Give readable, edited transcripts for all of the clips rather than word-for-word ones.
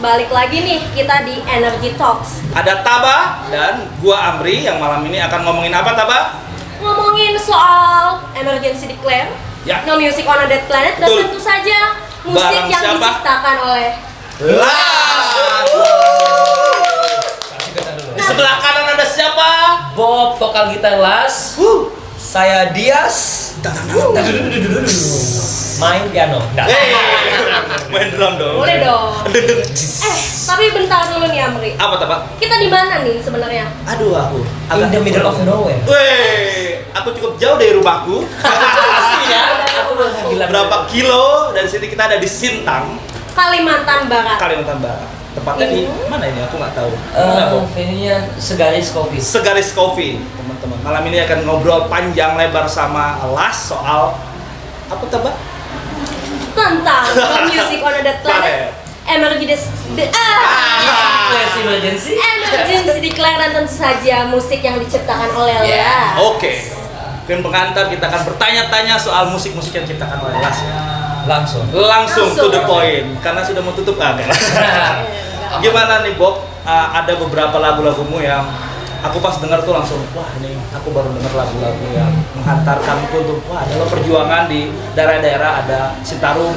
balik lagi nih kita di Energy Talks. Ada Taba dan gua Amri yang malam ini akan ngomongin apa, Taba? Ngomongin soal emergency declare, Ya. No Music on a Dead Planet, dan Betul. tentu saja musik Barang yang siapa? diciptakan oleh Las. Di sebelah kanan ada siapa? Bob, vokal gitar Las. Saya Dias. Main piano. Hey, main drum dong. Boleh dong. Tapi bentar dulu nih Amri. Apa, Taba? Kita di mana nih sebenarnya? Aduh, aku In the middle of nowhere. Weh, aku cukup jauh dari rumahku. Pastinya. Aku gila. Berapa kilo dari sini kita ada di Sintang, Kalimantan Barat. Kalimantan Barat. Tepatnya di mana ini? Aku nggak tahu. Venue-nya Segaris Coffee. Segaris Coffee, teman-teman. Malam ini akan ngobrol panjang lebar sama Las soal apa, Taba? Tentang No Music on a Dead Planet, Emergency Declare, dan tentu saja musik yang diciptakan oleh Las. Oke. Dan pengantar kita akan bertanya-tanya soal musik-musik yang diciptakan oleh Las. Langsung to the point karena sudah mau tutup ada. Gimana nih, Bob? Ada beberapa lagu-lagumu yang aku pas dengar tuh langsung, wah ini aku baru dengar lagu-lagu yang menghantarkanku untuk wah ada perjuangan di daerah-daerah, ada Citarum,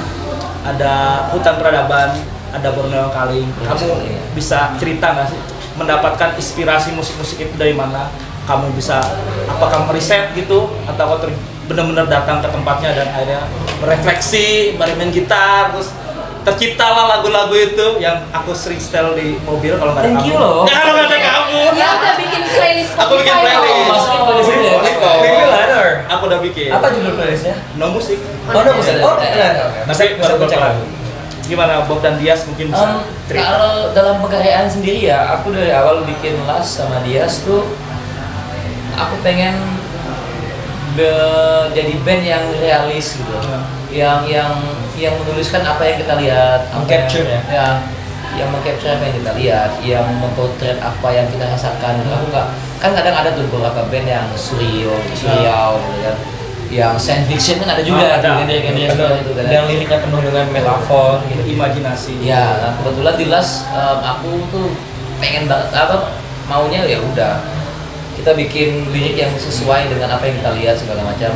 ada hutan peradaban, ada Borneo Kaling. Kamu bisa cerita nggak sih mendapatkan inspirasi musik-musik itu dari mana? Kamu bisa apakah meriset gitu atau benar-benar datang ke tempatnya dan akhirnya merefleksi, main gitar, terus terciptalah lagu-lagu itu yang aku sering setel di mobil kalau nggak ada Thank you kamu. loh. Ya, kalau nggak ada kamu. Dia udah bikin playlist Aku bikin Spotify playlist. loh. Masukin playlist dulu ya. Review letter. Aku udah bikin. Apa judul playlistnya? No musik. Oh, no, bisa. Oh, oke. Masih Bisa cek lagu. Gimana Bob dan Dias mungkin bisa cerita? Kalau dalam pengkaryaan sendiri ya, aku dari awal bikin Las sama Dias tuh aku pengen jadi band yang realis gitu, yang menuliskan apa yang kita lihat, Meng-capture yang meng-capture apa yang kita lihat, yang mempotret apa yang kita rasakan. Aku nggak, kan kadang ada tuh beberapa band yang surreal gitu kan, yang science fiction kan ada juga, ada. genre-genre seperti itu kan. Yang liriknya penuh dengan metafor gitu. Imajinasi. Ya, nah kebetulan di Las aku tuh pengen banget maunya ya udah kita bikin lirik yang sesuai dengan apa yang kita lihat segala macam.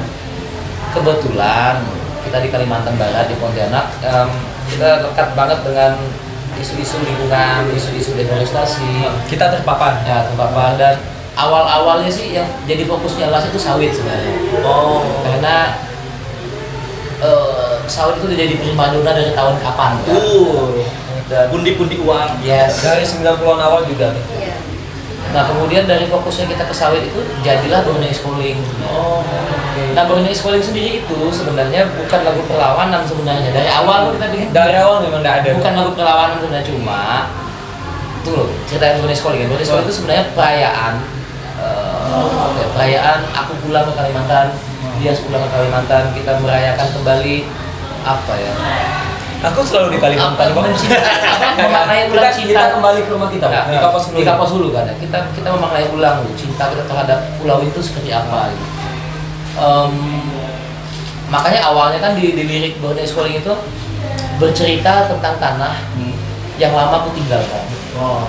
Kebetulan kita di Kalimantan Barat di Pontianak, kita dekat banget dengan isu-isu lingkungan, isu-isu deforestasi. Kita terpapar. Ya, terpapar. Dan awal-awalnya sih yang jadi fokusnya Las itu sawit sebenarnya. Oh. Karena sawit itu udah jadi primadona dari tahun kapan kan? Dan Pundi-pundi uang. yes. Dari 90-an awal juga. Iya. Nah kemudian dari fokusnya kita ke sawit itu jadilah Borneo Schooling. Oh, oke. Nah Borneo Schooling sendiri itu sebenarnya bukan lagu perlawanan sebenarnya. Dari awal kita bikin Dari awal memang tidak ada. bukan lagu perlawanan sebenarnya, cuma tunggu ceritain Borneo Schooling. Borneo Schooling itu sebenarnya perayaan, perayaan aku pulang ke Kalimantan, dia pulang ke Kalimantan, kita merayakan kembali apa ya? Aku selalu di Kalimantan. Memaknai ulang cinta. Kita kembali ke rumah kita. Nah, Di Kapas dulu. Di Kapas dulu kan. Kita memaknai ulang cinta kita terhadap pulau itu seperti apa gitu. Makanya awalnya kan di lirik Borneo Schooling itu bercerita tentang tanah yang lama aku tinggalkan. Oh.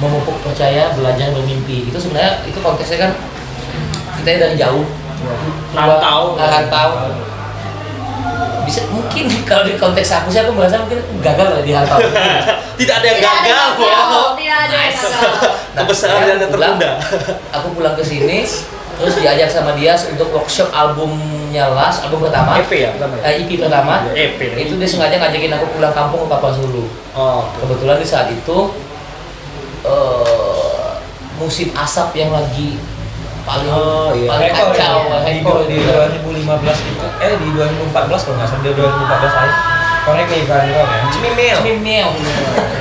Memupuk percaya, belajar bermimpi. Itu sebenarnya itu konteksnya kan kita dari jauh Rantau. Bisa mungkin kalau di konteks aku sih aku merasa mungkin gagal lah di rantau. Tidak ada yang gagal, Bob. Tidak ada yang gagal. Kebesaran yang tertunda. Aku pulang ke sini terus diajak sama Dias untuk workshop albumnya Las, album pertama. EP ya, pertama ya? EP pertama. EP. Itu dia sengaja ngajakin aku pulang kampung ke Kapuas Hulu. Oh. Kebetulan di saat itu musim asap yang lagi paling paling kacau, hekor di 2015 itu, di 2014 kalau nggak salah, di 2014 akhir korek nih kan ya.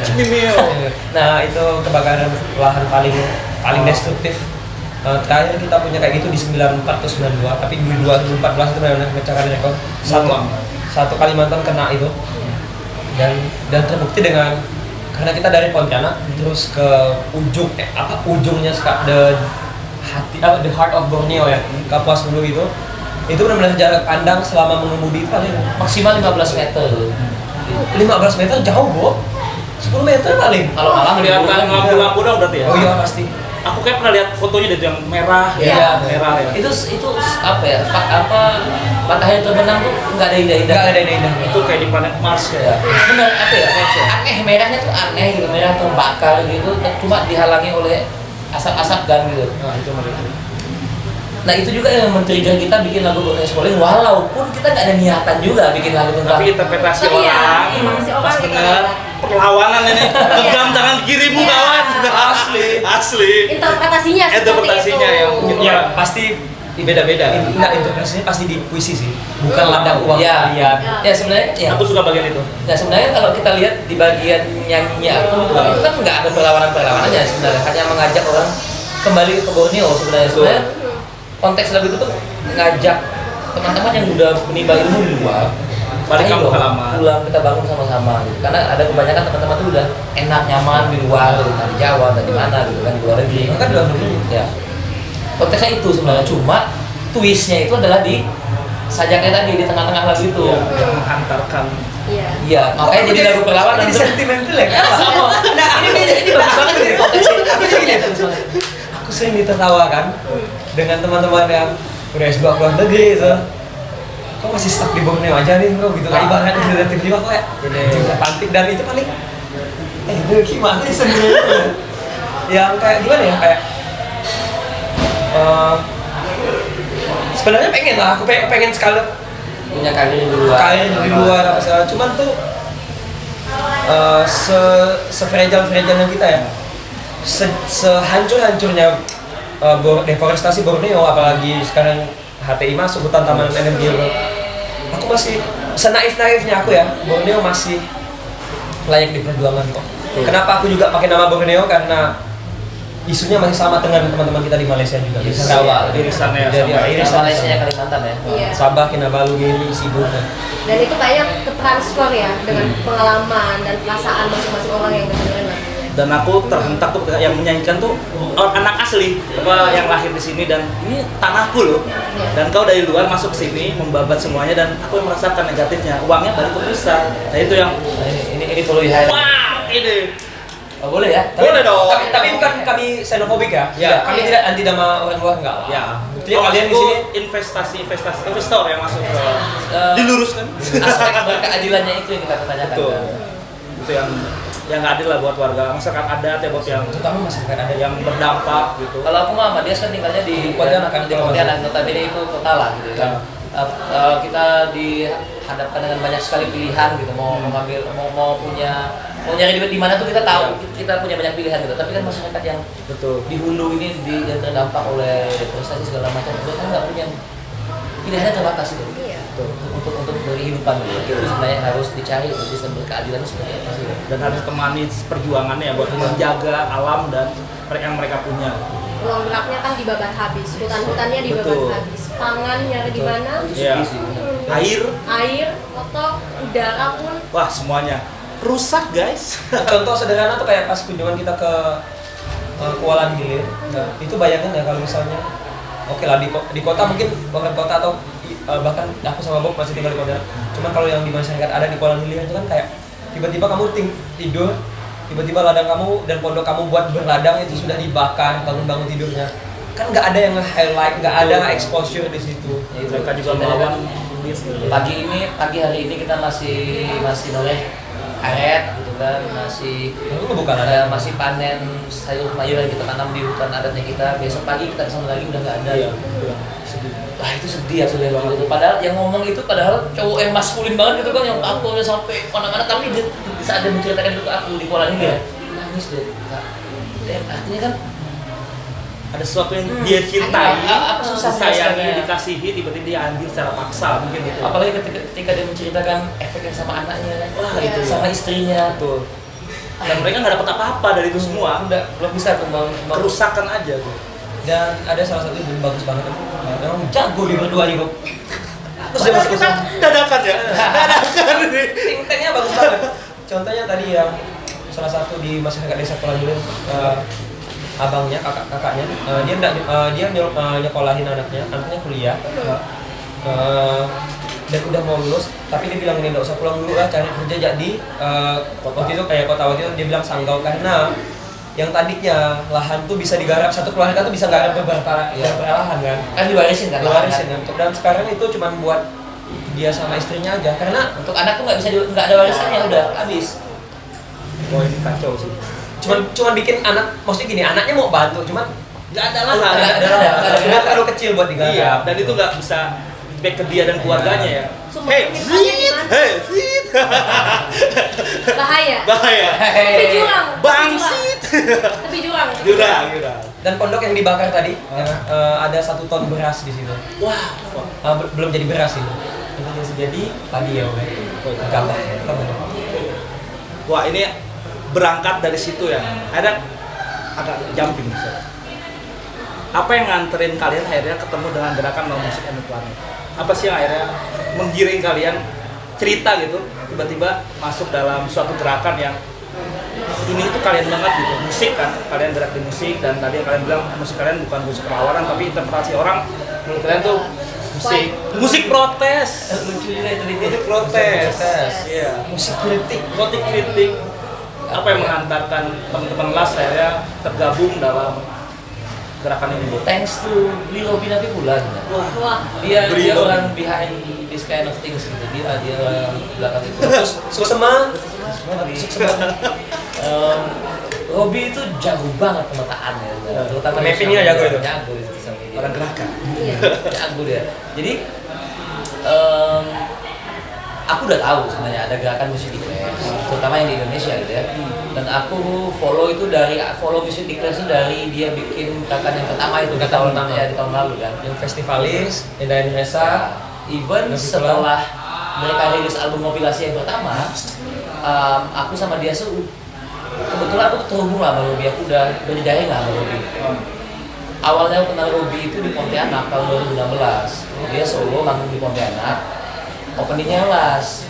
Cimimeo. Nah itu kebakaran lahan paling destruktif. Terakhir kita punya kayak gitu di 94 atau 92, tapi di 2014 itu benar-benar memecahkan rekor. Satu Kalimantan kena itu, dan terbukti dengan karena kita dari Pontianak terus ke ujungnya the heart of Borneo ya, Kapuas Hulu itu benar-benar jarak pandang selama mengemudi itu paling maksimal 15 meter. 15 meter jauh, Bo. 10 meter lah paling. Kalau malam Kelihatan lampu-lampu dong berarti ya? Oh iya pasti. Aku kayak pernah lihat fotonya dari yang merah, Iya. merah ya. itu apa ya? Matahari terbenam tuh nggak ada indah-indah. Nggak ada indah-indahnya. Itu kayak di planet Mars Ya, ya. benar apa ya? Aneh, merahnya tuh aneh gitu, merah terbakar gitu, cuma dihalangi oleh asap-asap kan gitu. Nah, itu mereka. Nah itu juga yang men-trigger kita bikin lagu Borneo Calling, walaupun kita nggak ada niatan juga bikin lagu tentang. Tapi interpretasi Tapi ya, orang, emang si orang pas gitu dengar kan. perlawanan ini, genggam tangan kirimu Iya. kawan. Asli. Interpretasinya seperti Interpretasinya itu. yang mungkin Ya pasti beda-beda. Enggak, interpretasinya pasti di puisi sih, bukan ladang uang Ya, kalian. ya sebenarnya ya. Aku suka bagian itu. Nah sebenarnya kalau kita lihat di bagian nyanyinya itu kan nggak ada perlawanan-perlawanannya sebenarnya, hanya mengajak orang kembali ke Borneo sebenarnya. Sebenarnya konteks lagu itu tuh ngajak teman-teman yang udah menimba ilmu di luar, Balik ayo kampung dong, halaman. pulang kita bangun sama-sama gitu. Karena ada kebanyakan teman-teman tuh udah enak nyaman di luar, entah di Jawa, entah di mana gitu kan, di luar negeri. Kan di luar negeri. Ya. Konteksnya itu sebenarnya, cuma twistnya itu adalah di sajaknya tadi di tengah-tengah lagu itu. Ya, yang menghantarkan. Iya. Iya, makanya jadi lagu perlawanan. Jadi sentimental ya? Nah, ini bagus banget nih konteksnya. Aku jadi gini, aku sering ditertawakan dengan teman-teman yang udah S2 keluar negeri gitu. Kok masih stuck di Borneo aja nih bro gitu, kayak ibaratnya udah tiba-tiba kok ya juga pantik, dan itu paling itu gimana sih sebenarnya yang kayak gimana ya, kayak sebenarnya pengen lah, aku pengen sekali Punya karir di luar. karir di luar apa segala, cuman tuh se-fragile-fragile kita ya, sehancur-hancurnya deforestasi Borneo, apalagi sekarang HTI masuk, hutan taman energi. Aku masih senaif-naifnya aku ya, Borneo masih layak diperjuangkan kok. Kenapa aku juga pakai nama Borneo? Karena isunya masih sama dengan teman-teman kita di Malaysia juga. Yes, Jawa, irisannya jadi sama. irisan Malaysia ya Kalimantan ya. Iya. Sabah, Kinabalu, Gili, Sibu. Dan itu kayak ketransfer ya dengan pengalaman dan perasaan masing-masing orang yang dengerin lagunya. Dan aku terhentak tuh yang menyanyikan tuh anak asli apa yang lahir di sini, dan ini tanahku loh. Dan kau dari luar masuk sini membabat semuanya, dan aku yang merasakan negatifnya. Uangnya balik ke pusat. Nah itu yang Nah, ini perlu di highlight. wah ini. Oh, boleh ya? Boleh dong. Tapi bukan kami xenofobik ya. Ya. Kami tidak anti nama orang luar, enggak. Ya, Buktinya kalian di sini investor yang masuk ke diluruskan. Aspek berkeadilannya itu yang kita pertanyakan. Betul. Kan? Itu yang nggak adil lah buat warga masyarakat adat ya, buat yang terutama masyarakat ada yang berdampak gitu. Kalau aku mah sama dia kan tinggalnya di Pontianak kan, di Pontianak, notabene itu kota lah gitu kan. Kita dihadapkan dengan banyak sekali pilihan gitu, mau mengambil mau nyari duit di mana tuh kita tahu, kita punya banyak pilihan gitu. Tapi kan masyarakat yang Betul. di hulu ini yang terdampak oleh deforestasi segala macam itu kan nggak punya pilihannya, terbatas gitu. Iya. Untuk berkehidupan gitu. Itu sebenarnya harus dicari sistem berkeadilan seperti apa sih. Dan harus temani perjuangannya ya buat menjaga alam dan yang mereka punya. Ruang geraknya kan dibabat habis, hutan-hutannya dibabat Betul. habis, pangan nyari di mana, Iya. Air, air, kotor, udara pun. wah semuanya rusak guys. contoh sederhana tuh kayak pas kunjungan kita ke Kuala Hilir. Nah, itu bayangin ya kalau misalnya oke lah di kota mungkin orang kota atau bahkan aku sama Bob masih tinggal di kota. Cuman kalau yang di masyarakat ada di Kuala Hilir itu kan kayak tiba-tiba kamu tidur, tiba-tiba ladang kamu dan pondok kamu buat berladang itu sudah dibakar, bangun-bangun tidurnya. Kan nggak ada yang highlight, nggak ada exposure di situ. Ya, itu. Mereka juga Sebenarnya melawan kan pagi hari ini kita masih noleh karet gitu kan, masih Lalu bukan ada. masih panen sayur-sayur yang kita tanam di hutan adatnya kita. Besok pagi kita kesana lagi udah nggak ada. Iya. Wah itu sedih ya sudah banget itu. Padahal yang ngomong itu padahal cowok yang maskulin banget gitu kan, yang akunya sampai mana-mana, tapi di saat dia menceritakan itu ke aku di Kuala Lumpur nangis deh. Dan artinya kan Ada sesuatu yang dia cintai, Apa susah disayangi, sebenarnya. dikasihi, tiba-tiba dia ambil secara paksa mungkin gitu. apalagi ketika dia menceritakan efeknya sama anaknya, Wah, itu ya. sama istrinya. Betul. Dan mereka nggak dapat apa-apa dari itu semua. Belum bisa kembang Kerusakan aja tuh. Dan ada salah satu yang bagus banget tuh. Memang jago di berdua nih Bob. Terus dia masuk ke sana. Dadakan ya. Dadakan nih. Ting-tengnya bagus banget. Contohnya tadi yang salah satu di masyarakat desa Kuala Hilir, abangnya, kakaknya, dia nyekolahin anaknya kuliah. dan udah mau lulus, tapi dia bilang ini nggak usah pulang dulu lah, cari kerja jadi waktu itu kayak kota waktu itu dia bilang Sanggau, karena yang tadinya lahan tuh bisa digarap, satu keluarga tuh bisa garap beberapa lahan kan Diwarisin kan diwarisin kan. Dan sekarang itu cuma buat dia sama istrinya aja, karena untuk anak tuh nggak ada warisannya, udah habis. Wah ini kacau sih. cuman bikin anak, maksudnya gini, anaknya mau bantu cuman nggak ada lahan, Nggak ada. cuma terlalu kecil buat digarap. Iya, dan itu nggak bisa back ke dia dan keluarganya ya. Sumber Hey, penyimpanannya di mana? hey, sit. Bahaya. Bahaya. Tapi jurang. Bangsit. Tapi jurang. Jurang. Dan pondok yang dibakar tadi ada 1 ton beras di situ. Wah. Belum jadi beras itu. Itu masih jadi padi ya, gambar. Wah, ini berangkat dari situ ya. Ada agak jumping. Apa yang nganterin kalian akhirnya ketemu dengan gerakan No Music and the Planet? Apa sih yang akhirnya menggiring kalian cerita gitu, tiba-tiba masuk dalam suatu gerakan yang ini itu kalian banget gitu, musik kan, kalian gerak di musik, dan tadi yang kalian bilang musik kalian bukan musik perlawanan tapi interpretasi orang, menurut kalian tuh musik protes, Lucu juga itu musik protes, iya, Musik kritik. kritik. Apa yang menghantarkan teman-teman las akhirnya tergabung dalam gerakan ini, Bu? Thanks to Beli Robi Nafipulan. Wah. Dia Beliau. orang behind this kind of things gitu. Dia orang belakang itu. Suksema. Robi itu jago banget pemetaan ya. Terutama Mappingnya jago itu. Jago itu sama dia. Orang gerakan. Iya. Jago dia. Jadi aku udah tahu sebenarnya ada gerakan musik declare, terutama yang di Indonesia gitu ya. Dan aku follow musik declare itu dari dia bikin gerakan yang pertama itu di tahun lalu kan. Yang festivalis, Indah Resa. Even setelah mereka rilis album kompilasi yang pertama, aku sama dia kebetulan aku terhubung lah sama Robi, aku udah berjejaring lah sama Robi. Awalnya aku kenal Robi itu di Pontianak tahun 2016. Dia solo manggung di Pontianak. Openingnya Las.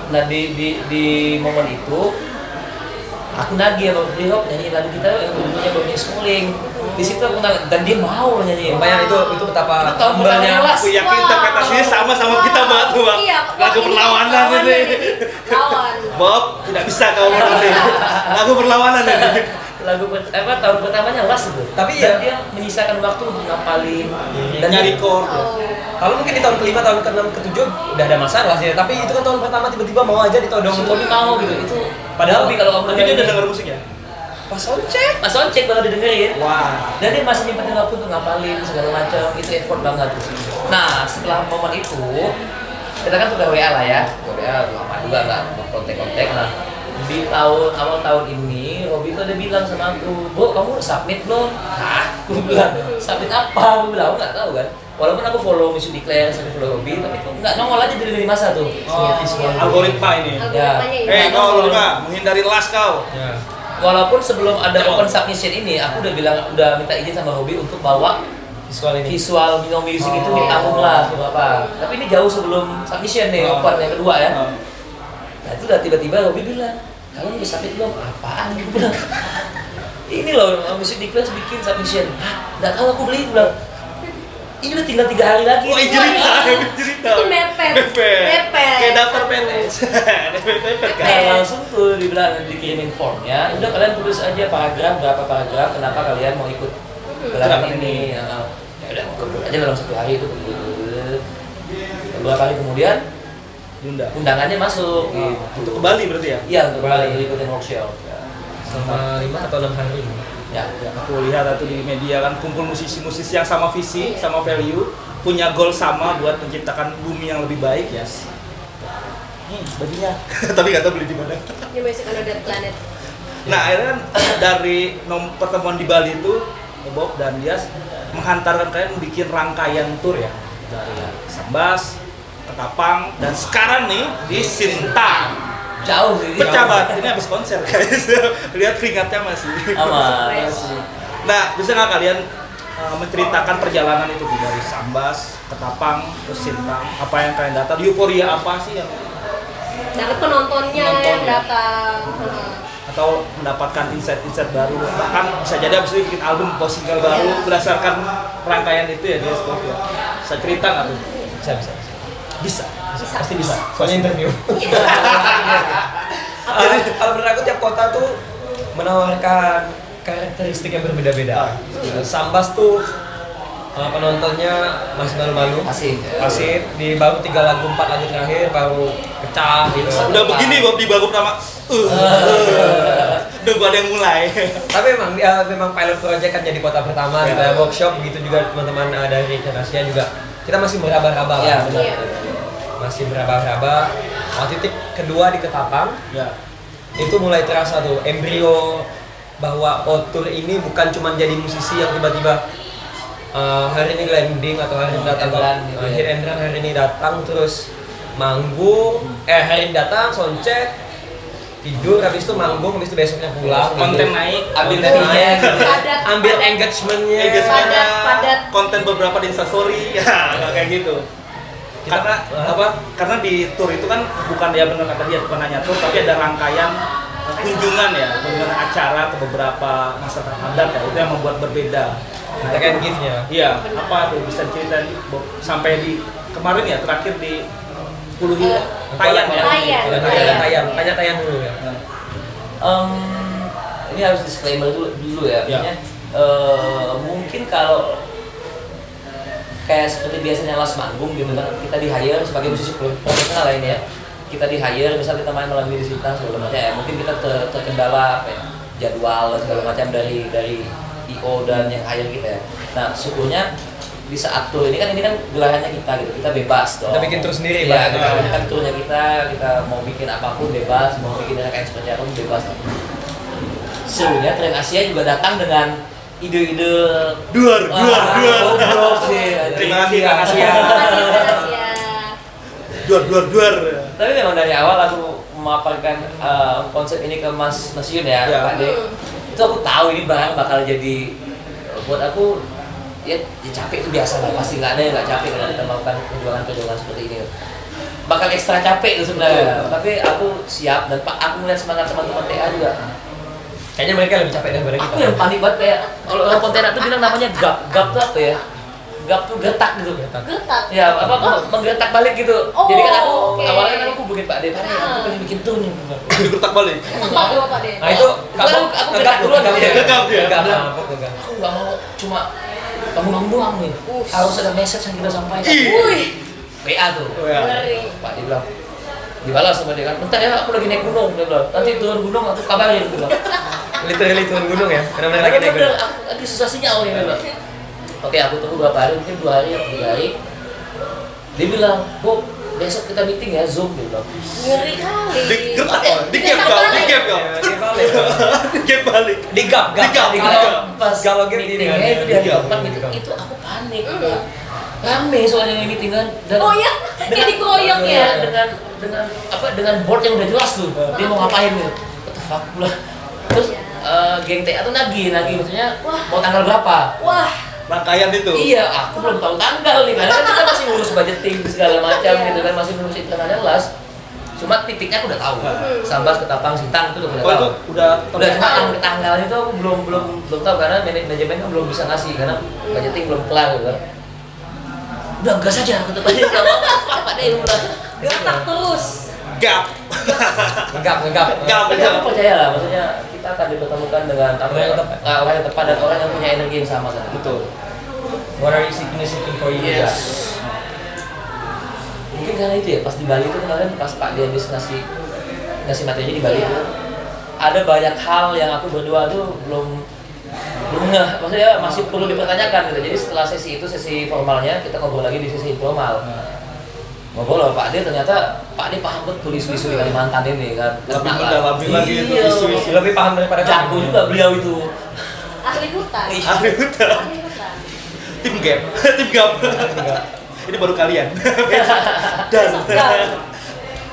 Nah di momen itu aku nagih sama beliau nyanyi lagu kita yang bunyinya Bonnie Schooling. Di situ aku nanya, dan dia mau nyanyi. Makanya itu betapa Itu tahun pertamanya Las. Aku yakin interpretasinya sama kita banget tuh, Bang. Iya, Lagu ini perlawanan lawan ini. Lawan. Bob, tidak bisa kau menang. Lagu perlawanan ini. Tahun pertamanya Las itu. Tapi dan ya- dia menyisakan waktu untuk ngapalin Dan nyari chord. Oh. Kalau mungkin di tahun ke-5, tahun ke-6, ke-7 udah ada masalah sih. Tapi itu kan tahun pertama tiba-tiba mau aja ditodong. Si Robi mau gitu. Itu Padahal Robi kalau kamu Tapi dia udah denger musik ya? pas soundcheck. Pas soundcheck baru didengerin. Wah. Dan dia masih nyempetin waktu untuk ngapalin segala macam, itu effort banget. Nah setelah momen itu kita kan udah WA lah ya, WA lama juga nggak kontak-kontak. Nah di awal tahun ini Robi tuh ada bilang sama aku, "Bu, kamu udah submit belum?" Hah? Aku bilang, "Submit apa?" Aku bilang, "Aku nggak tahu kan." Walaupun aku follow Music Declare, sampai follow Robi, tapi itu nggak nongol aja dari masa tuh. Algoritma ini. Algoritmanya Eh, ini. kau nggak menghindari las kau. Ya. Walaupun sebelum ada open submission ini, aku udah minta izin sama Robi untuk bawa Visual ini. visual Mino Music itu di album lah beberapa. Tapi ini jauh sebelum submission nih, open yang kedua ya. Nah itu udah tiba-tiba Robi bilang, "Kalian udah submit belum?" "Apaan?" Aku bilang, "Ini loh, Music Declare bikin submission." "Hah? Nggak tahu," aku beli. Bilang, "Ini udah tinggal 3 hari lagi." Wah, cerita. Itu mepet. Kayak daftar PNS. Mepet kan? Nah langsung tuh dibilang dikirimin formnya, udah kalian tulis aja berapa paragraf, kenapa kalian mau ikut gerakan ini. Ya udah, kebut aja dalam 1 hari itu. Beberapa hari kemudian Diundang. undangannya masuk gitu. Untuk ke Bali berarti ya? Iya, untuk kembali ikutin workshop. Selama 5 atau 6 hari. Ya. Aku lihat itu di media kan kumpul musisi-musisi yang sama visi, sama value, punya goal sama buat menciptakan bumi yang lebih baik ya. Bajunya. Tapi nggak tahu beli di mana. Ini Music and the Planet. Nah, akhirnya kan dari pertemuan di Bali itu, Bob dan Dias menghantarkan kalian bikin rangkaian tour ya. Dari Sambas, Ketapang, dan sekarang nih di Sintang. Jauh sih. Pecah banget, ini habis konser guys. Lihat keringatnya masih. Aman. Masih. Nah, bisa nggak kalian menceritakan perjalanan itu dari Sambas, Ketapang, terus Sintang? Apa yang kalian datang? Euforia apa sih yang Dari penontonnya yang datang. atau mendapatkan insight-insight baru, bahkan bisa jadi abis itu bikin album atau single baru berdasarkan rangkaian itu ya dia Bob ya. Bisa cerita nggak tuh? Bisa. Bisa. Pasti bisa. Soalnya interview. Kalau menurut aku tiap kota tuh menawarkan karakteristik yang berbeda-beda. Sambas tuh penontonnya masih malu-malu. Masih di baru 3 lagu 4 lagu terakhir baru pecah gitu. Udah begini Bob di bagus nama. Udah gua ada yang mulai. Tapi memang pilot project kan jadi kota pertama kita workshop gitu juga teman-teman dari Indonesia juga. Kita masih meraba-raba. Iya, benar. Masih meraba-raba. Titik kedua di Ketapang. Ya. Itu mulai terasa tuh embrio bahwa tour ini bukan cuma jadi musisi yang tiba-tiba hari ini landing atau hari ini datang hit and run, hari ini datang terus manggung, hari ini datang soundcheck, tidur, habis itu manggung, habis itu besoknya pulang, Konten gitu. naik, Ambil fee-nya gitu. Ambil engagementnya, Padat. konten beberapa di Instastory, ya kayak gitu. Karena Karena di tour itu kan bukan dia benar kata dia bukan hanya tour, tapi ada rangkaian kunjungan acara ke beberapa masyarakat adat ya, itu yang membuat berbeda. kita kan gift-nya. Iya, apa tuh bisa ceritain Bob? Sampai di kemarin ya terakhir di Puluhi Tayan ya. Tayan. Tanya dulu ya. Ini harus disclaimer dulu ya. Ya. Maksudnya, mungkin kalau kayak seperti biasanya Las manggung gitu kan, kita di hire sebagai musisi profesional lain ya. Kita di hire, misal kita main malam ini di Sintang segala macam ya. Mungkin kita terkendala apa ya, jadwal segala macam dari IO dan yang hire kita ya. Nah, syukurnya di saat tour ini kan gelarannya kita gitu, kita bebas dong. Kita bikin tour sendiri, ya, Bang. kita kan tournya kita mau bikin apapun bebas, mau bikin rangkaian seperti apa pun bebas. Serunya Tren Asia juga datang dengan ide-ide Duar. goblok sih. Terima kasih Tren Asia. Duar. Tapi memang dari awal aku memaparkan konsep ini ke Mas Yun ya, Ya. Pak De. Itu aku tahu ini barang bakal jadi buat aku ya capek itu biasa lah, pasti nggak ada yang nggak capek kalau kita melakukan perjuangan seperti ini. Bakal ekstra capek itu sebenarnya, tapi aku siap dan aku melihat semangat teman-teman TA juga. Kayaknya mereka lebih capek daripada kita. Aku yang panik banget kayak kalau orang Pontianak tuh bilang namanya gap tuh apa ya? Gap tuh gertak gitu. Getak. Ya, menggertak balik gitu. Oh, Jadi kan aku oke. awalnya kan aku bikin Pak De, aku pengen bikin tour nih. Digertak balik. Apa deh? Nah itu aku gertak duluan Gegap dia. Gegap dia. Aku nggak mau cuma bangun doang nih. Harus ada message yang kita sampaikan. Wih, WA tuh. ngeri. Pak dia bilang dibalas sama dia kan. Bentar ya, aku lagi naik gunung dia bilang. Nanti turun gunung aku kabarin dia bilang. literally turun gunung ya, karena lagi naik Bener, gunung. aku lagi susah sinyal nih dia bilang. Oke, aku tunggu berapa hari, mungkin 2 hari atau 3 hari. Dia bilang, Bob, besok kita meeting ya, Zoom dia bilang. Ngeri kali. Digertak kok, digap balik. Digap. Pas Kalau game meetingnya itu di hari keempat itu aku panik. Rame soalnya yang meeting kan. Dan Oh ya, kayak dikeroyok ya. dengan board yang udah jelas tuh. Dia mau ngapain nih? What the fuck pula. Terus geng TA tuh nagih maksudnya mau tanggal berapa? Wah, Rangkaian itu. Iya, aku belum tahu tanggal nih, karena kan kita masih ngurus budgeting segala macam gitu kan, masih ngurus internalnya las. Cuma titiknya aku udah tahu. Sambas, Ketapang, Sintang itu udah tahu. Itu udah Cuma yang tanggalnya itu aku belum tahu karena manajemen kan belum bisa ngasih karena budgeting belum kelar gitu kan. Udah gas aja kata Pak De, enggak apa-apa deh udah. getak terus. gap. Ngegap. Tapi aku percaya lah, maksudnya kita akan dipertemukan dengan orang yang tepat dan orang yang punya energi yang sama kan. Betul. What are you seeking for you? Yes. Mungkin karena itu ya, pas di Bali itu kemarin pas Pak Dianis ngasih materi di Bali itu ada banyak hal yang aku berdua tuh belum ngeh, maksudnya masih perlu dipertanyakan gitu. Jadi setelah sesi itu, sesi formalnya, kita ngobrol lagi di sesi informal. Ngobrol sama Pak De, ternyata Pak De paham betul isu-isu di Kalimantan ini kan. Lebih mendalami lagi itu Iya. isu-isu. Lebih paham daripada Jago juga beliau itu. Ahli hutan. Ahli hutan. Ahli hutan. Tim gap. Ini baru kalian. Dan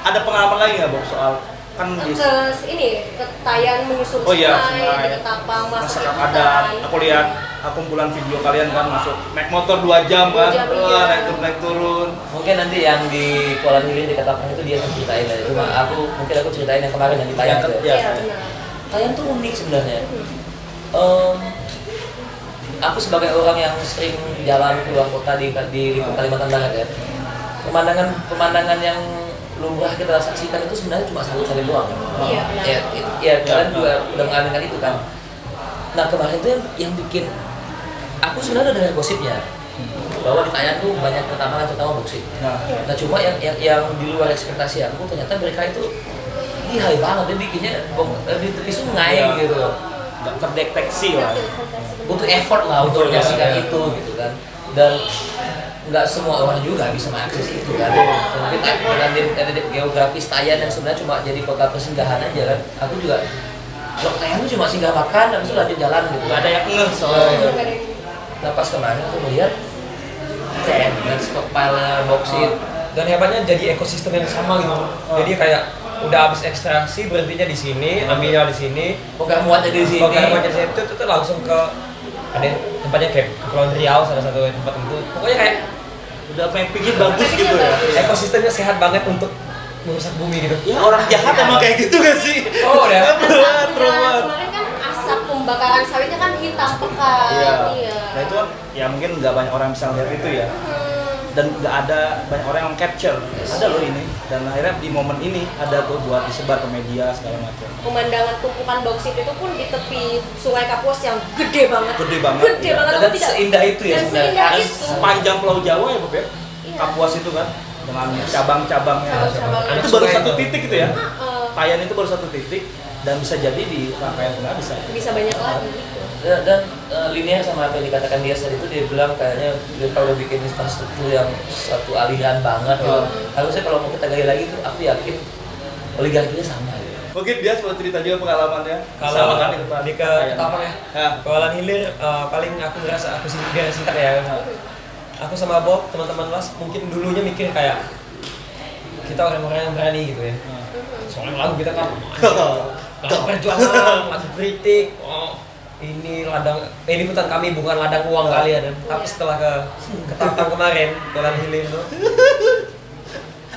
ada pengalaman lagi nggak Bob soal kan di ke Tayan menyusul Oh iya, sungai, ke Ketapang masuk masyarakat ke adat. hutan. Aku lihat kumpulan video kalian kan masuk naik motor 2 jam kan, 2 jam, iya. naik turun. Mungkin nanti yang di Kuala Hilir di Ketapang itu dia yang ceritain aja. Cuma aku ceritain yang kemarin yang di Tayan itu. Iya. Iya, benar. Tayan tuh unik sebenarnya. Aku sebagai orang yang sering jalan keluar kota di Kalimantan Barat ya, pemandangan yang lumrah kita saksikan itu sebenarnya cuma saling doang kan. Iya, Ya kalian juga udah mengalami dengan itu kan. Nah kemarin itu yang bikin aku sebenarnya udah dengar gosipnya bahwa di Thailand tuh banyak pertambangan terutama boksit. Nah cuma yang di luar ekspektasi aku ternyata mereka itu lihai banget, dia bikinnya di tepi sungai gitu loh. Nggak terdeteksi lah. Butuh effort lah untuk menyaksikan itu gitu kan. Dan nggak semua orang juga bisa mengakses itu kan. Mungkin dengan geografis Thailand yang sebenarnya cuma jadi kota persinggahan aja kan. Aku juga kalau Thailand tuh cuma singgah makan habis itu lanjut jalan gitu. Nggak ada yang ngeh soalnya. Nah pas kemarin aku melihat dan stockpile boksit. Dan hebatnya jadi ekosistem yang sama gitu. Jadi kayak udah habis ekstraksi berhentinya di sini, ambilnya di sini, Pokoknya muatnya di sini. pokoknya muatnya di sini itu langsung ke ada tempatnya kayak Kepulauan Riau salah satu tempat itu. Pokoknya kayak Udah mappingnya bagus gitu ya. ekosistemnya sehat banget untuk merusak bumi gitu. Ya orang jahat emang kayak gitu gak sih? Oh udah. Perubahan. Kemarin kan asap pembakaran sawitnya kan hitam pekat. Iya. Nah itu kan ya mungkin nggak banyak orang bisa lihat itu ya. Dan nggak ada banyak orang yang capture. Ada loh ini. Dan akhirnya di momen ini ada tuh buat disebar ke media segala macam. Pemandangan tumpukan bauksit itu pun di tepi Sungai Kapuas yang gede banget. Gede banget. Gede Iya. banget. Dan tapi tidak- seindah itu ya dan sebenarnya. seindah Dan itu. sepanjang Pulau Jawa ya Bob ya. Iya. Kapuas itu kan dengan cabang-cabangnya. Cabang-cabangnya. Itu baru Sungai satu itu. titik itu ya. Heeh. Tayan itu baru satu titik dan bisa jadi di rangkaian sungai bisa. Bisa banyak lagi gitu. Dan linear sama apa yang dikatakan dia tadi itu dia bilang kayaknya dia udah bikin infrastruktur yang satu aliran banget gitu. Harusnya kalau mau kita gali lagi tuh aku yakin oligarkinya sama gitu. Mungkin dia mau cerita juga pengalamannya. Kalau Sama kan itu di ke Ketapang ya, Ya. Kawalan Hilir paling aku ngerasa aku sih biar singkat ya. Aku sama Bob teman-teman las mungkin dulunya mikir kayak kita orang-orang yang berani gitu ya. Soalnya lagu kita kan lagu perjuangan, lagu kritik. Oh, ini hutan kami bukan ladang uang kalian. Tapi setelah ke Ketapang kemarin, Kawalan Hilir itu,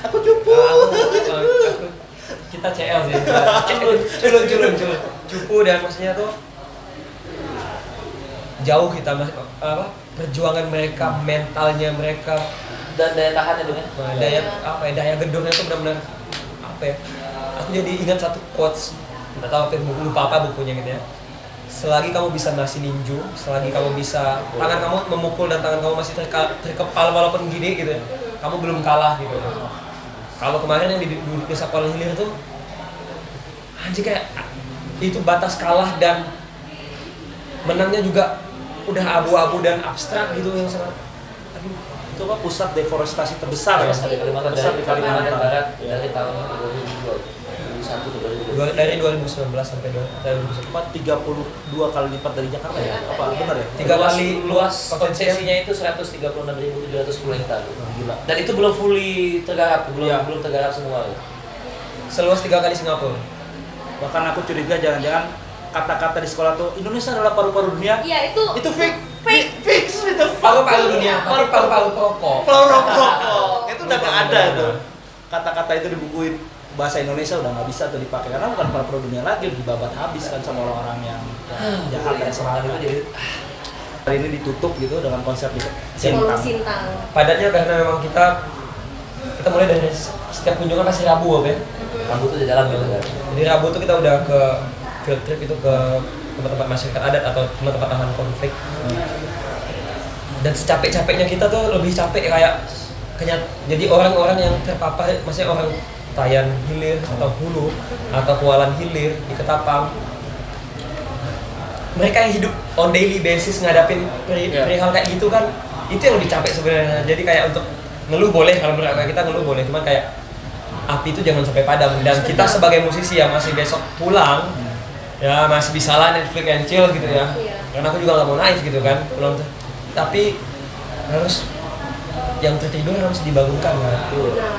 Aku cupu. aku kita CL sih. Culun. Cupu dan maksudnya tuh jauh kita perjuangan mereka, mentalnya mereka, Dan daya tahannya dengan daya gedungnya tuh benar-benar apa ya? Aku jadi ingat satu quotes, nggak tahu lupa apa bukunya gitu ya. Selagi kamu bisa masih ninju, selagi kamu bisa tangan kamu memukul dan tangan kamu masih terkepal walaupun gini gitu ya, kamu belum kalah gitu. Kalau kemarin yang di desa Kuala Hilir tuh anjir kayak itu batas kalah dan menangnya juga udah abu-abu dan abstrak gitu yang sangat aduh. Itu apa pusat deforestasi terbesar ya? di Kalimantan Besar di Kalimantan Barat Ya. dari tahun 2021 ke 2022. Dari 2019 sampai 2021. Apa 32 kali lipat dari Jakarta ya? Apa benar ya? 3 kali luas konsesinya. konsesinya itu 136.710 hektar. Gila. Dan itu belum fully tergarap, Iya. belum tergarap semua. Seluas 3 kali Singapura. Bahkan aku curiga jangan-jangan kata-kata di sekolah tuh Indonesia adalah paru-paru dunia. Iya itu Fix itu. Paru-paru dunia, tapi paru-paru rokok. Paru-paru. Itu udah nggak ada tuh. Kata-kata itu dibukuin bahasa Indonesia udah nggak bisa tuh dipakai karena bukan paru-paru dunia lagi, dibabat habis kan sama orang-orang yang jahat dan semangat itu jadi hari ini ditutup gitu dengan konsep di Kolong Sintang. Sintang. Padatnya karena memang kita mulai dari setiap kunjungan pasti Rabu ya. rambut tuh di dalam gitu kan. Jadi Rabu tuh kita udah ke field trip itu ke tempat-tempat masyarakat adat atau tempat-tempat tahan konflik. Dan secapek-capeknya kita tuh lebih capek kayak jadi orang-orang yang terpapar, maksudnya orang Tayan Hilir atau Hulu atau Kualan Hilir di Ketapang, mereka yang hidup on daily basis ngadapin perihal kayak gitu kan, itu yang lebih capek sebenarnya. Jadi kayak untuk ngeluh boleh, kalau menurut kita ngeluh boleh, cuman kayak api itu jangan sampai padam. Dan kita sebagai musisi yang masih besok pulang, ya masih bisa lah Netflix and chill gitu ya. Karena aku juga nggak mau naif gitu kan pulang tuh. Tapi harus yang tertidur harus dibangunkan kan. Benar.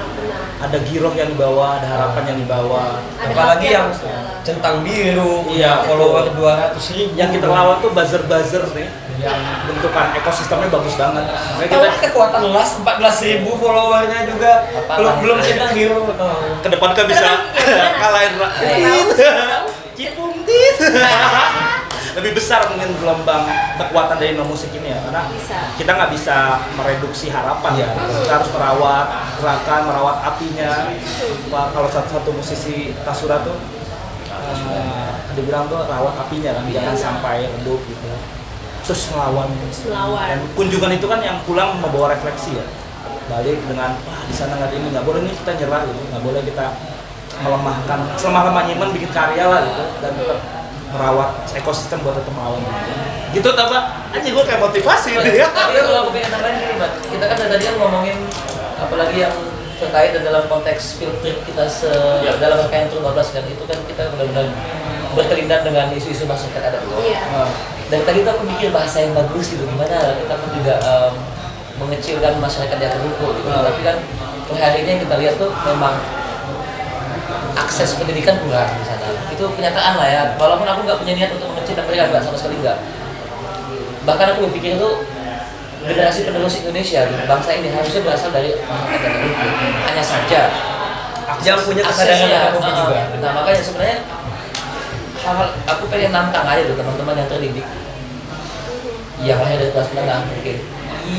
Ada giroh yang dibawa, ada harapan yang dibawa. Ada Apalagi hati yang harus centang biru, Iya, follower 200.000. Yang kita lawan tuh buzzer nih, yang bentukan ekosistemnya bagus banget. Makanya Tahu kita kekuatan las 14.000 followernya juga belum centang biru. ke depan kan bisa kalahin Tahu. Cipung tit. lebih besar mungkin gelombang kekuatan dari no musik ini ya, karena Bisa. kita nggak bisa mereduksi harapan Iya. kita harus merawat gerakan, merawat apinya. Kalau satu musisi Tasura tuh dibilang tuh rawat apinya kan, jangan sampai redup gitu, terus melawan. Dan kunjungan itu kan yang pulang membawa refleksi ya, balik dengan wah di sana nggak ada ini, nggak boleh nih kita nyerah gitu, nggak boleh kita melemahkan, selemah-lemahnya iman bikin karya lah gitu, dan tetap merawat ekosistem buat tetap melawan gitu. Pak, aja gue kayak motivasi gitu ya. Tapi kalau aku pengen tambahin gini, Mbak, kita kan dari tadi kan ngomongin apalagi yang terkait dalam konteks field trip kita dalam rangkaian Tour 12 kan, itu kan kita benar-benar berkelindan dengan isu-isu masyarakat adat loh. Iya. Dan tadi tuh aku mikir bahasa yang bagus gitu, gimana kita pun juga mengecilkan masyarakat di akar rumput gitu. Tapi kan per hari ini yang kita lihat tuh memang akses pendidikan kurang di sana. Itu kenyataan lah ya. Walaupun aku nggak punya niat untuk mengecilkan mereka, nggak, sama sekali nggak. Bahkan aku berpikir itu generasi penerus Indonesia, bangsa ini harusnya berasal dari masyarakat akar rumput. Hanya saja Yang punya kesadaran aksesnya, akan kopi juga. Nah makanya sebenarnya hal-hal aku pengen nantang aja tuh teman-teman yang terdidik, yang lahir dari kelas menengah mungkin,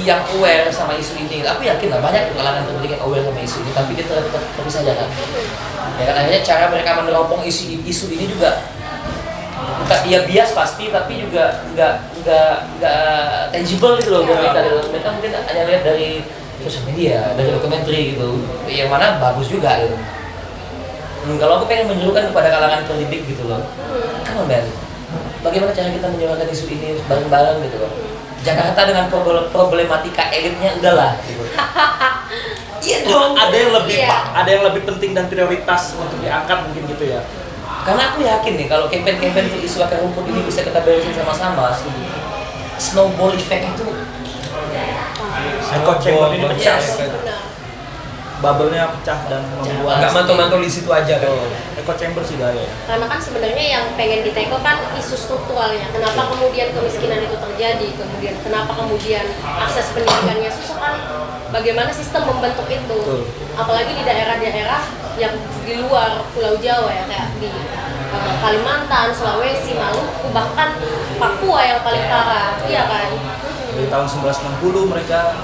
yang aware sama isu ini. Aku yakin lah banyak kalangan terdidik yang aware sama isu ini, tapi dia tetap bisa jalan. Ya kan, akhirnya cara mereka meneropong isu ini juga ya bias pasti, tapi juga nggak tangible gitu loh buat mereka. Mereka mungkin hanya lihat dari sosial media, dari dokumenter gitu, yang mana bagus juga gitu. Kalau aku pengen menyerukan kepada kalangan pendidik gitu loh, come on man, bagaimana cara kita menyuarakan isu ini bareng-bareng gitu loh. Jakarta dengan problematika elitnya udahlah gitu. Iya dong. Ada yang lebih Iya. ada yang lebih penting dan prioritas untuk diangkat mungkin gitu ya. Karena aku yakin nih kalau campaign-campaign untuk isu akar rumput ini bisa kita beresin sama-sama, snowball effect itu Echo chamber ini pecah, Yes. Benar. bubble-nya pecah dan membuat Nggak mantul-mantul di situ aja kan. echo chamber sih daya. Karena kan sebenarnya yang pengen ditekel kan isu strukturalnya. Kenapa kemudian kemiskinan itu terjadi? Kemudian kenapa kemudian akses pendidikannya susah kan? Bagaimana sistem membentuk itu? Betul. Apalagi di daerah-daerah yang di luar Pulau Jawa ya, kayak di Kalimantan, Sulawesi, Maluku, bahkan Papua yang paling parah. Iya kan? Dari tahun 1960 mereka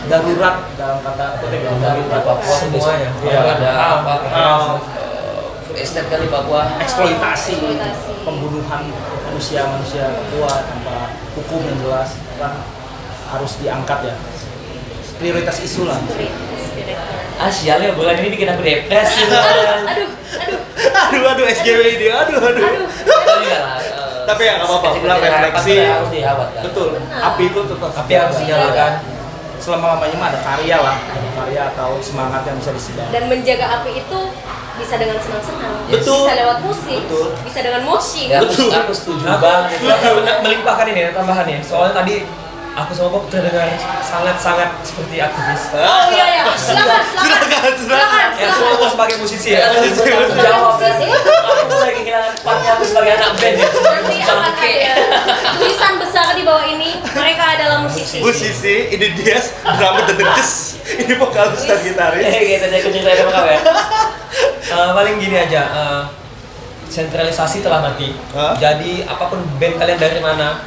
darurat dalam kata kutip ya, darurat Papua Semua ya. Iya. ada apa? Ah. Food estate kali Papua. eksploitasi, Eksploitasi. pembunuhan manusia Papua tanpa hukum yang jelas kan harus diangkat ya. Prioritas isu lah. Spirit. Sial ya, bulan ini bikin aku depresi. Aduh. aduh SJW ini, aduh. Tapi ya lah, Tapi ya nggak apa-apa, pulang kecil-kecil refleksi. harapan harus dirawat kan. Betul. Benar. Api itu tetap Tapi harus dinyalakan. selama-lamanya mah ada karya lah, ada karya atau semangat yang bisa disebar. Dan menjaga api itu bisa dengan senang-senang, Betul. bisa lewat musik, Betul. bisa dengan moshing. Ya, Betul. aku setuju Aku banget. melimpahkan ini tambahan ya. Soalnya tadi aku sama Bob terdengar sangat-sangat seperti aktivis. Oh iya ya, silakan. Ya, aku sebagai musisi ya. Jawab kan. Aku lagi kehilangan partnya aku sebagai anak band ya. Nanti akan ada tulisan besar di bawah ini, mereka adalah musisi. Musisi, ini dia drummer dan des. Ini vokalis dan gitaris. Kita jadi cerita sama kamu ya. Paling gini aja. Sentralisasi telah mati. Hah? Jadi apapun band kalian dari mana,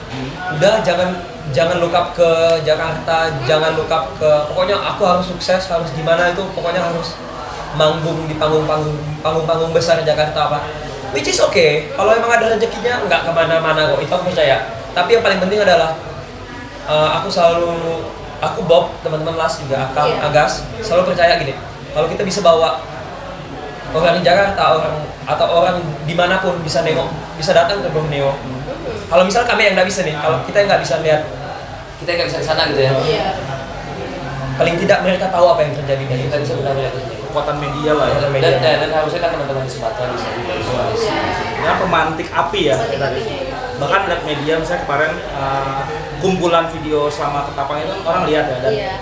udah jangan look up ke Jakarta, jangan look up ke pokoknya aku harus sukses, harus gimana itu, pokoknya harus manggung di panggung besar Jakarta apa. Which is okay, kalau emang ada rezekinya nggak kemana-mana kok, itu aku percaya. Tapi yang paling penting adalah aku Bob, teman-teman Las juga Akang, Iya. Agas selalu percaya gini, kalau kita bisa bawa orang di Jakarta, orang dimanapun bisa nengok, bisa datang ke Borneo. Kalau misal kami yang nggak bisa nih, kalau kita yang nggak bisa lihat, Kita nggak bisa ke sana gitu ya. Iya. paling tidak mereka tahu apa yang terjadi di Kita bisa benar-benar itu sendiri. Kekuatan media lah ya. Dan harusnya kan teman-teman di Sumatera bisa juga isolasi. Ya pemantik api ya. Pemantik tadi. apinya ya. Bahkan lihat media misalnya kemarin kumpulan video selama ketapang itu orang lihat ya, dan Iya.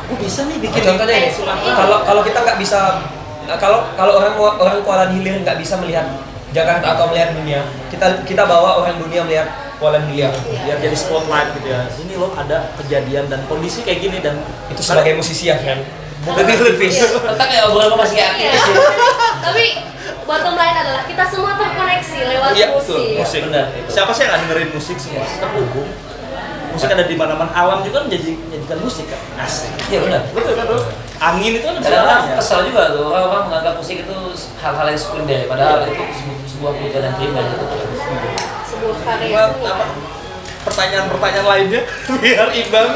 aku bisa nih bikin Contohnya ini, Iya. kalau kita nggak bisa, kalau orang Kuala Hilir nggak bisa melihat Jakarta atau melihat dunia, kita bawa orang dunia melihat Kuala Hilir. biar jadi spotlight gitu ya. Ini loh ada kejadian dan kondisi kayak gini, dan Itu sebagai musisi ya, friend. bukan aktivis. Tentang kayak obrolan masih kayak Iya. aktivis ya. Tapi bottom line adalah kita semua terkoneksi lewat Iya, musik. betul. Musik. Benar. Siapa sih yang nggak dengerin musik semua? Terhubung. Musik ada di mana-mana. Alam juga menjadikan musik kan. Asik. Iya benar. Betul kan, Bro? Angin itu kan Kadang orang segalanya. kesal juga tuh orang menganggap musik itu hal-hal yang sekunder, padahal itu sebuah kebutuhan yang primer gitu. Sebuah karya Well, seni. apa pertanyaan-pertanyaan lainnya biar imbang.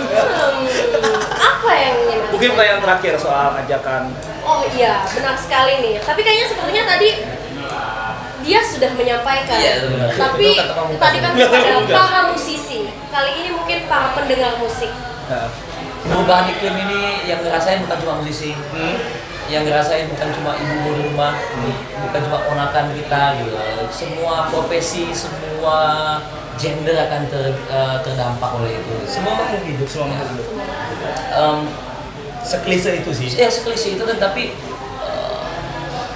Apa yang ingin Anda Mungkin pertanyaan terakhir soal ajakan. Oh iya, benar sekali nih. Tapi kayaknya sepertinya tadi dia sudah menyampaikan. Iya, benar. Tapi Itu kata pamungkas. tadi kan Kata kepada pamungkas. para musisi. Kali ini mungkin para pendengar musik. Nah, Perubahan iklim ini yang ngerasain bukan cuma musisi, yang ngerasain bukan cuma ibu di rumah, bukan cuma ponakan kita gitu. Semua profesi, semua gender akan terdampak oleh itu. Semua makhluk hidup, semua makhluk hidup. Seklise itu sih. Ya seklise itu dan tapi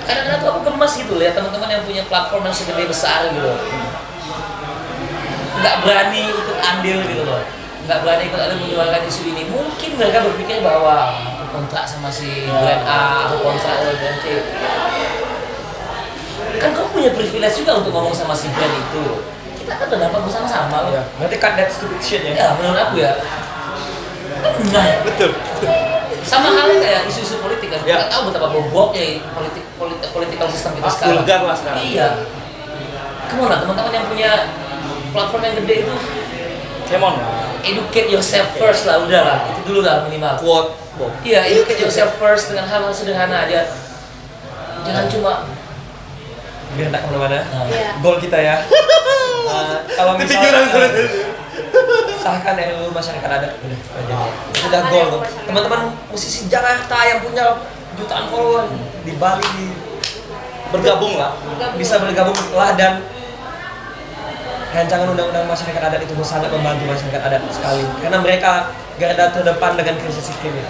kadang-kadang tuh aku gemes gitu lihat teman-teman yang punya platform yang segede besar gitu, nggak berani ikut andil gitu loh, nggak berani ikut andil menyuarakan isu ini. Mungkin mereka berpikir bahwa aku kontrak sama si brand A, aku kontrak sama brand C. Kan kamu punya privilege juga untuk ngomong sama si brand itu. Kita kan udah dapat bersama-sama. Iya. Berarti cut that stupid shit ya. Ya menurut aku ya. Nah, betul. sama halnya kayak isu-isu politik kan, Ya. kita tahu betapa boboknya political system kita sekarang. Vulgar lah sekarang. Iya. Kemana teman-teman yang punya platform yang gede itu, Come on. educate yourself first lah, udah lah, itu dulu lah minimal. Quote Bob. Iya, educate yourself first dengan hal-hal sederhana aja. Jangan cuma Biar tak kemana-mana. Iya. Goal kita ya. Kalau Kepikiran misalnya gue. sahkan RUU masyarakat adat udah itu aja. Sudah Sahkan goal RUU tuh. masyarakat. Teman-teman musisi Jakarta yang punya jutaan follower di Bali Bergabung lah. bisa bergabung lah, dan rancangan undang-undang masyarakat adat itu sangat membantu masyarakat adat sekali karena mereka garda terdepan dengan krisis iklim ini.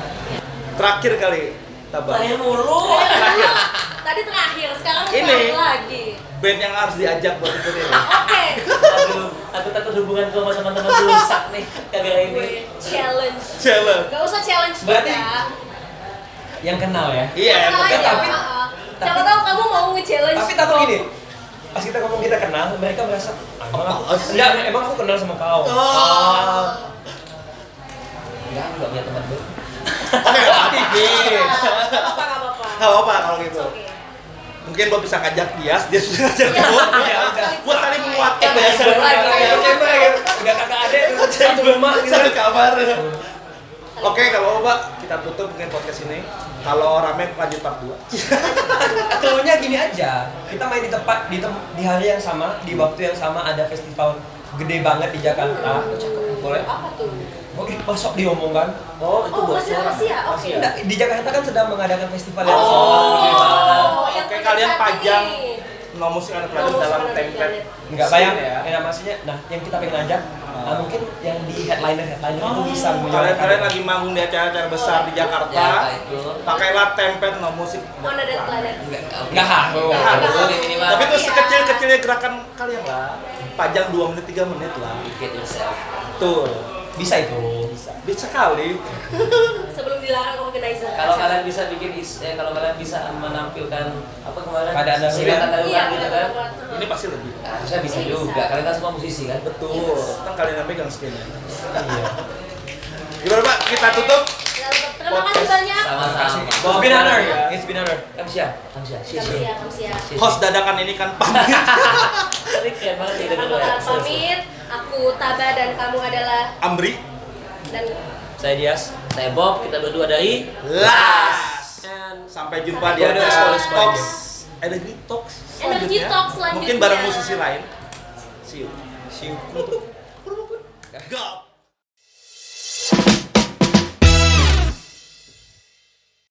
Terakhir kali Tabang. tanya mulu. Terakhir. Tadi terakhir, sekarang Ini. terakhir lagi. Band yang harus diajak buat ikut ini. Oke. Aduh, aku takut hubungan gue sama teman-teman gue rusak nih gara-gara ini. Gue challenge. Challenge. Gak usah challenge Berarti- juga. Yang kenal ya. Iya, Kenal yang aja, pertama. tapi- Siapa tahu kamu mau nge-challenge. Tapi takut gini, pas kita ngomong kita kenal, mereka merasa emang aku kenal sama kau. Oh. Enggak, aku nggak punya teman gue. Oke, aktivis. Gak apa-apa. Gak apa-apa kalau gitu. Oke. Mungkin Bob bisa ngajak dia bisa ngajak Bob. Iya, udah. Buat saling menguatkan Eh, ya. boleh. Udah kakak adek satu rumah gitu. Satu kamar. Oke, kalau Pak kita tutup mungkin podcast ini. Kalau rame lanjut part 2. Keluarnya gini aja, kita main di tempat di hari yang sama, di waktu yang sama ada festival gede banget di Jakarta. Boleh? Apa tuh? Oke, masuk diomongkan. Oh, itu Oh, buat masih rahasia. Oke. Enggak, di Jakarta kan sedang mengadakan festival yang Oh, gede banget. yang Oke, kalian satu pajang nih. No Musik Anak No Planet Musik dalam Anak template. Planet. Enggak bayang ya. ya maksudnya. Nah, yang kita pengen ajak mungkin yang di headliner itu bisa Kalian lagi manggung di acara-acara besar di Jakarta. Ya, itu. Pakailah template No Musik. Mana Dead Planet? Enggak harus. Nggak harus. harus. Minimal. Tapi itu Iya. sekecil-kecilnya gerakan kalian lah. Pajang 2 menit 3 menit lah. Educate yourself. Tuh. Bisa itu. Bisa kali. Sebelum dilarang organizer. Kalau kalian bisa bikin kalau kalian bisa menampilkan apa kemarin Keadaan darurat. singkatan Iya, darurat gitu kan, Ini pasti lebih. harusnya bisa Bisa. juga. Kalian kan semua musisi kan. Betul. Kan kalian yang megang skinnya. Iya. Gimana Pak? Kita tutup. Terima kasih banyak. Sama-sama. It's been an honor. It's been an honor. Kamsia. Kamsia. Kamsia. Host dadakan ini kan pamit. Tapi keren banget sih Aku dengan pamit. Aku Taba dan kamu adalah Amri. dan Saya Dias. Saya Bob, kita berdua dari Last. And Sampai jumpa di Sampai Energy jumpa. Talks. Energy Talks. Energy selanjutnya. Talks selanjutnya. Mungkin bareng musisi lain. See you. see you.